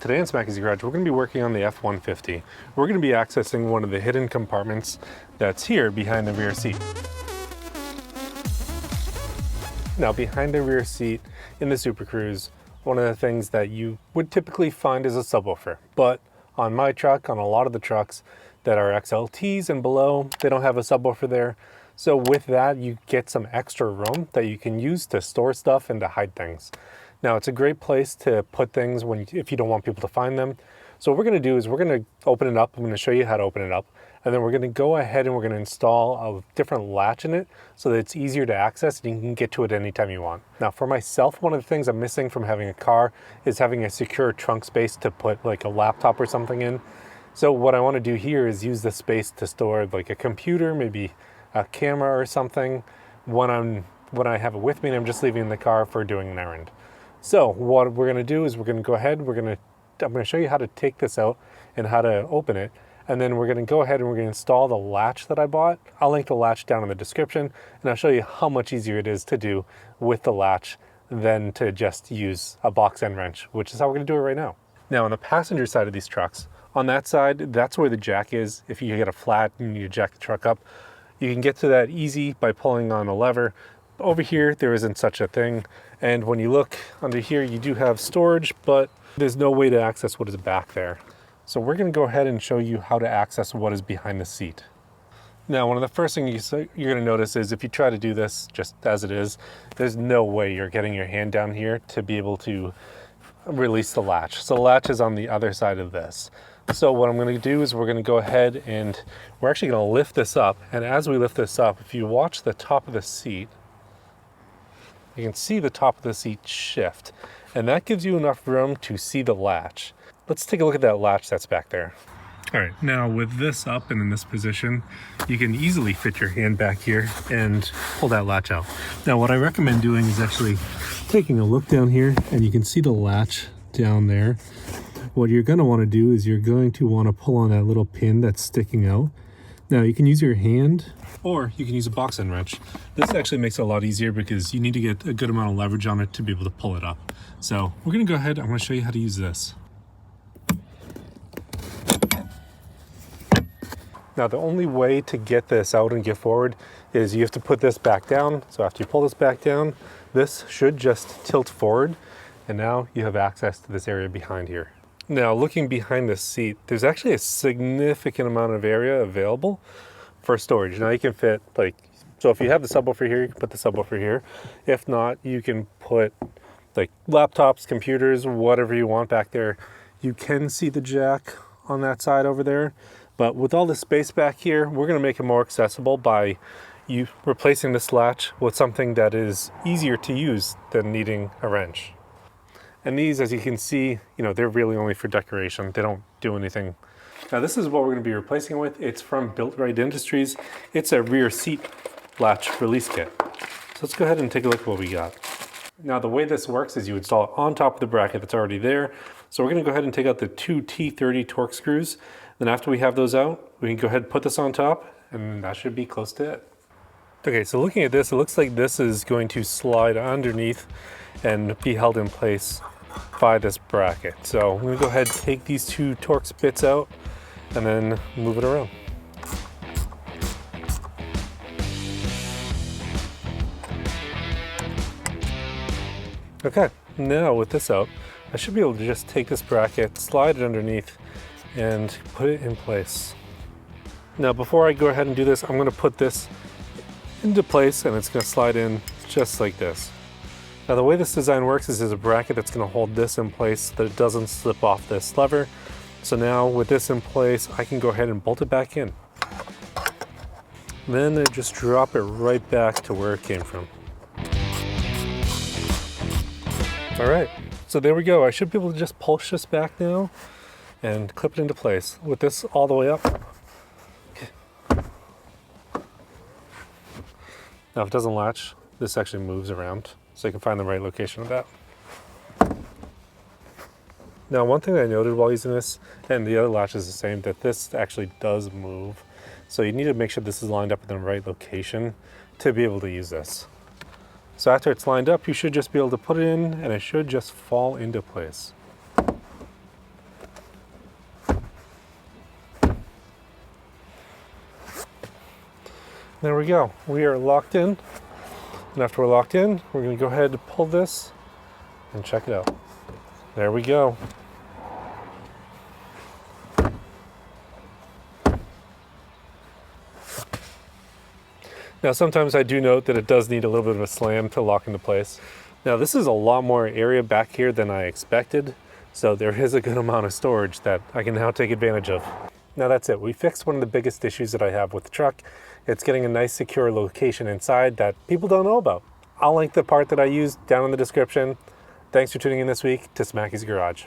Today in Smackey's Garage, we're going to be working on the F150. We're going to be accessing one of the hidden compartments that's here behind the rear seat. Now, behind the rear seat in the Super Cruise, one of the things that you would typically find is a subwoofer. But on my truck, on a lot of the trucks that are XLTs and below, they don't have a subwoofer there. So with that, you get some extra room that you can use to store stuff and to hide things. Now, it's a great place to put things if you don't want people to find them. So what we're going to do is we're going to open it up. I'm going to show you how to open it up. And then we're going to go ahead and we're going to install a different latch in it so that it's easier to access and you can get to it anytime you want. Now, for myself, one of the things I'm missing from having a car is having a secure trunk space to put like a laptop or something in. So what I want to do here is use this space to store like a computer, maybe a camera or something when I have it with me and I'm just leaving in the car for doing an errand. So what we're going to do is we're going to go ahead, I'm going to show you how to take this out and how to open it. And then we're going to go ahead and we're going to install the latch that I bought. I'll link the latch down in the description and I'll show you how much easier it is to do with the latch than to just use a box end wrench, which is how we're going to do it right now. Now on the passenger side of these trucks, on that side, that's where the jack is. If you get a flat and you jack the truck up, you can get to that easy by pulling on a lever. Over here, there isn't such a thing. And when you look under here, you do have storage, but there's no way to access what is back there. So we're going to go ahead and show you how to access what is behind the seat. Now, one of the first things you're going to notice is if you try to do this just as it is, there's no way you're getting your hand down here to be able to release the latch. So the latch is on the other side of this. So what I'm going to do is we're going to go ahead and we're actually going to lift this up. And as we lift this up, if you watch the top of the seat, you can see the top of the seat shift, and that gives you enough room to see the latch. Let's take a look at that latch that's back there. All right, now with this up and in this position, you can easily fit your hand back here and pull that latch out. Now, what I recommend doing is actually taking a look down here, and you can see the latch down there. What you're going to want to do is you're going to want to pull on that little pin that's sticking out. Now you can use your hand or you can use a box end wrench. This actually makes it a lot easier because you need to get a good amount of leverage on it to be able to pull it up. So we're going to go ahead, I'm going to show you how to use this. Now the only way to get this out and get forward is you have to put this back down. So after you pull this back down, this should just tilt forward and now you have access to this area behind here. Now, looking behind the seat, there's actually a significant amount of area available for storage. Now, you can fit, so if you have the subwoofer here, you can put the subwoofer here. If not, you can put, laptops, computers, whatever you want back there. You can see the jack on that side over there. But with all the space back here, we're going to make it more accessible by you replacing this latch with something that is easier to use than needing a wrench. And these, as you can see, they're really only for decoration. They don't do anything. Now this is what we're going to be replacing it with. It's from BuiltRight Industries. It's a rear seat latch release kit. So let's go ahead and take a look at what we got. Now the way this works is you install it on top of the bracket that's already there. So we're going to go ahead and take out the two T30 Torx screws. Then after we have those out, we can go ahead and put this on top, and that should be close to it. Okay, so looking at this, it looks like this is going to slide underneath and be held in place by this bracket. So I'm going to go ahead and take these two Torx bits out and then move it around. Okay, now with this out, I should be able to just take this bracket, slide it underneath, and put it in place. Now before I go ahead and do this, I'm going to put this into place and it's going to slide in just like this. Now the way this design works is there's a bracket that's going to hold this in place so that it doesn't slip off this lever. So now with this in place, I can go ahead and bolt it back in. Then I just drop it right back to where it came from. All right, so there we go. I should be able to just push this back now and clip it into place with this all the way up. Okay. Now if it doesn't latch, this actually moves around so you can find the right location of that. Now one thing I noted while using this, and the other latch is the same, that this actually does move. So you need to make sure this is lined up in the right location to be able to use this. So after it's lined up, you should just be able to put it in and it should just fall into place. There we go. We are locked in. And after we're locked in, we're going to go ahead and pull this and check it out. There we go. Now sometimes I do note that it does need a little bit of a slam to lock into place. Now this is a lot more area back here than I expected, so there is a good amount of storage that I can now take advantage of. Now that's it. We fixed one of the biggest issues that I have with the truck. It's getting a nice secure location inside that people don't know about. I'll link the part that I used down in the description. Thanks for tuning in this week to Smackey's Garage.